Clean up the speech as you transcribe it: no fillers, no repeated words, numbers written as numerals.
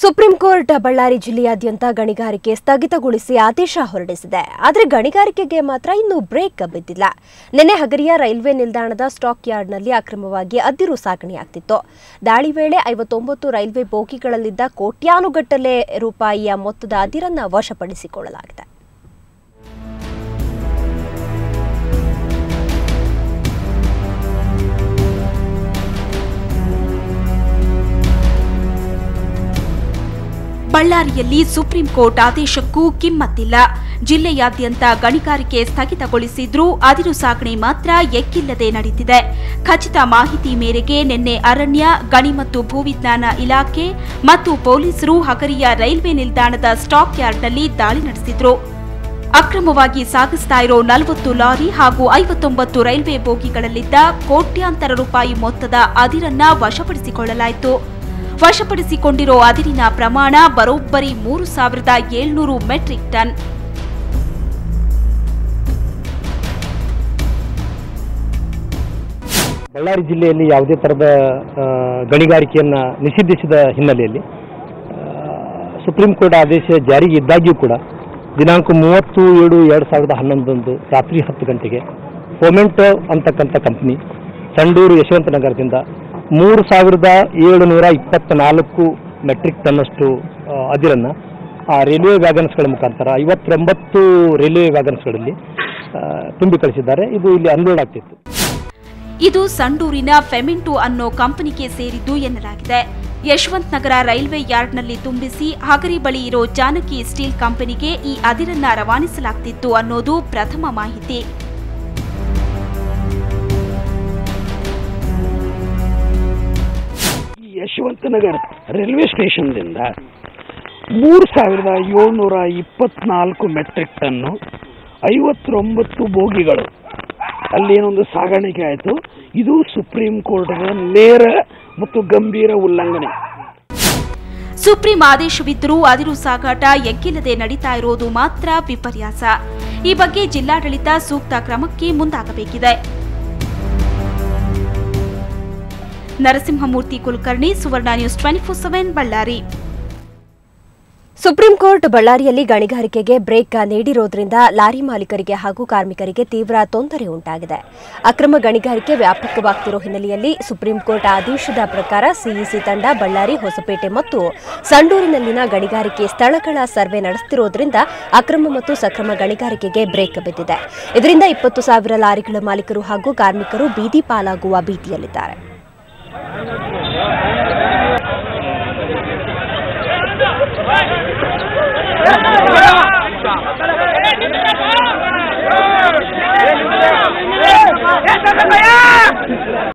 Supreme court Ballari ಜಿಲ್ಲೆಯಾದ್ಯಂತ ಗಣಿಗಾರಿಕೆ ಸ್ಥಗಿತಗೊಳಿಸಿ ಆದೇಶ ಹೊರಡಿಸಿದೆ. ಆದರೆ ಗಣಿಗಾರಿಕೆಗೆ ಮಾತ್ರ ಇನ್ನೂ ಬ್ರೇಕ್ ಬಿದ್ದಿಲ್ಲ. ನಿನ್ನೆ ಹಗರಿಯ ರೈಲ್ವೆ ನಿಲ್ದಾಣದ ಸ್ಟಾಕ್ ಯಾರ್ಡ್ನಲ್ಲಿ ಅಕ್ರಮವಾಗಿ ಅದಿರು ಸಾಗಣೆಯಾಗ್ತಿತ್ತು. ದಾಳಿ ವೇಳೆ 59 ರೈಲ್ವೆ ಬೋಗಿಗಳಲ್ಲಿದ್ದ ಕೋಟ್ಯಾನುಗಟ್ಟಲೆ ರೂಪಾಯಿಯ ಮೊತ್ತದ ಅದಿರನ್ನು ವಶಪಡಿಸಿಕೊಳ್ಳಲಾಗಿದೆ. ಬಳ್ಳಾರಿಯಲ್ಲಿ ಸುಪ್ರೀಂ ಕೋರ್ಟ್ ಆದೇಶಕ್ಕೂ ಕಿಮ್ಮತ್ತಿಲ್ಲ. ಜಿಲ್ಲೆಯಾದ್ಯಂತ ಗಣಿಗಾರಿಕೆ ಸ್ಥಗಿತಗೊಳಿಸಿದ್ರೂ ಅದಿರು ಸಾಗಣೆ ಮಾತ್ರ ಎಕ್ಕಿಲ್ಲದೆ ನಡೆದಿದೆ. ಖಚಿತ ಮಾಹಿತಿ ಮೇರೆಗೆ ನಿನ್ನೆ ಅರಣ್ಯ, ಗಣಿ ಮತ್ತು ಭೂವಿಜ್ಞಾನ ಇಲಾಖೆ ಮತ್ತು ಪೊಲೀಸರು ಹಗರಿಯ ರೈಲ್ವೆ ನಿಲ್ದಾಣದ ಸ್ಟಾಕ್ ಯಾರ್ಡ್ನಲ್ಲಿ ದಾಳಿ ನಡೆಸಿದ್ರು. ಅಕ್ರಮವಾಗಿ ಸಾಗಿಸ್ತಾ ಇರೋ 40 ಲಾರಿ ಹಾಗೂ 59 ರೈಲ್ವೆ ಬೋಗಿಗಳಲ್ಲಿದ್ದ ಕೋಟ್ಯಾಂತರ ರೂಪಾಯಿ ಮೊತ್ತದ ಅದಿರನ್ನ ವಶಪಡಿಸಿಕೊಳ್ಳಲಾಯಿತು. ವಶಪಡಿಸಿಕೊಂಡಿರೋ ಅದಿರಿನ ಪ್ರಮಾಣ ಬರೋಬ್ಬರಿ 3700 ಮೆಟ್ರಿಕ್ ಟನ್. ಬಳ್ಳಾರಿ ಜಿಲ್ಲೆಯಲ್ಲಿ ಯಾವುದೇ ತರಹದ ಗಣಿಗಾರಿಕೆಯನ್ನು ನಿಷೇಧಿಸಿದ ಹಿನ್ನೆಲೆಯಲ್ಲಿ ಸುಪ್ರೀಂ ಕೋರ್ಟ್ ಆದೇಶ ಜಾರಿಗೆ ಇದ್ದಾಗ್ಯೂ ಕೂಡ ದಿನಾಂಕ 30/7/2011 ರಾತ್ರಿ 10 ಗಂಟೆಗೆ ಫೋಮೆಂಟ್ ಅಂತಕ್ಕಂಥ ಕಂಪನಿ ಸಂಡೂರು ಯಶವಂತನಗರದಿಂದ 3724 ಮೆಟ್ರಿಕ್ ಟನ್ನಷ್ಟು ಅದಿರನ್ನು ರೈಲ್ವೆ ವ್ಯಾಗನ್ಸ್ಗಳ ಮುಖಾಂತರ 59 ರೈಲ್ವೆ ವ್ಯಾಗನ್ಸ್ಗಳಲ್ಲಿ ತುಂಬಿ ಕಳಿಸಿದ್ದಾರೆ. ಇದು ಇಲ್ಲಿ ಅನ್ಲೋಡ್ ಆಗ್ತಿತ್ತು. ಇದು ಸಂಡೂರಿನ ಫೆಮಿಂಟು ಅನ್ನೋ ಕಂಪನಿಗೆ ಸೇರಿದ್ದು ಎನ್ನಲಾಗಿದೆ. ಯಶವಂತ ನಗರ ರೈಲ್ವೆ ಯಾರ್ಡ್ನಲ್ಲಿ ತುಂಬಿಸಿ ಹಗರಿ ಬಳಿ ಇರೋ ಜಾನಕಿ ಸ್ಟೀಲ್ ಕಂಪನಿಗೆ ಈ ಅದಿರನ್ನ ರವಾನಿಸಲಾಗ್ತಿತ್ತು ಅನ್ನೋದು ಪ್ರಥಮ ಮಾಹಿತಿ. ಯಶವಂತನಗರ ರೈಲ್ವೆ ಸ್ಟೇಷನ್ದಿಂದ 3724 ಮೆಟ್ರಿಕ್ ಟನ್ನು 59 ಬೋಗಿಗಳು ಅಲ್ಲೇನೊಂದು ಸಾಗಾಣಿಕೆ ಆಯಿತು. ಇದು ಸುಪ್ರೀಂ ಕೋರ್ಟ್ನ ನೇರ ಮತ್ತು ಗಂಭೀರ ಉಲ್ಲಂಘನೆ. ಸುಪ್ರೀಂ ಆದೇಶವಿದ್ದರೂ ಅದಿರು ಸಾಗಾಟ ಎಕ್ಕಿಲ್ಲದೆ ನಡೀತಾ ಇರೋದು ಮಾತ್ರ ವಿಪರ್ಯಾಸ. ಈ ಬಗ್ಗೆ ಜಿಲ್ಲಾಡಳಿತ ಸೂಕ್ತ ಕ್ರಮಕ್ಕೆ ಮುಂದಾಗಬೇಕಿದೆ. ನರಸಿಂಹಮೂರ್ತಿ ಕುಲಕರ್ಣಿ, ಸುವರ್ಣ ನ್ಯೂಸ್ 24/7 ಬಳ್ಳಾರಿ. ಸುಪ್ರೀಂ ಕೋರ್ಟ್ ಬಳ್ಳಾರಿಯಲ್ಲಿ ಗಣಿಗಾರಿಕೆಗೆ ಬ್ರೇಕ್ ನೀಡಿರೋದ್ರಿಂದ ಲಾರಿ ಮಾಲೀಕರಿಗೆ ಹಾಗೂ ಕಾರ್ಮಿಕರಿಗೆ ತೀವ್ರ ತೊಂದರೆ ಉಂಟಾಗಿದೆ. ಅಕ್ರಮ ಗಣಿಗಾರಿಕೆ ವ್ಯಾಪಕವಾಗ್ತಿರೋ ಹಿನ್ನೆಲೆಯಲ್ಲಿ ಸುಪ್ರೀಂ ಕೋರ್ಟ್ ಆದೇಶದ ಪ್ರಕಾರ ಸಿಇಸಿ ತಂಡ ಬಳ್ಳಾರಿ, ಹೊಸಪೇಟೆ ಮತ್ತು ಸಂಡೂರಿನಲ್ಲಿನ ಗಣಿಗಾರಿಕೆ ಸ್ಥಳಗಳ ಸರ್ವೆ ನಡೆಸುತ್ತಿರೋದ್ರಿಂದ ಅಕ್ರಮ ಮತ್ತು ಸಕ್ರಮ ಗಣಿಗಾರಿಕೆಗೆ ಬ್ರೇಕ್ ಬಿದ್ದಿದೆ. ಇದರಿಂದ 20,000 ಲಾರಿಗಳ ಮಾಲೀಕರು ಹಾಗೂ ಕಾರ್ಮಿಕರು ಬೀದಿ ಪಾಲಾಗುವ ಭೀತಿಯಲ್ಲಿದ್ದಾರೆ.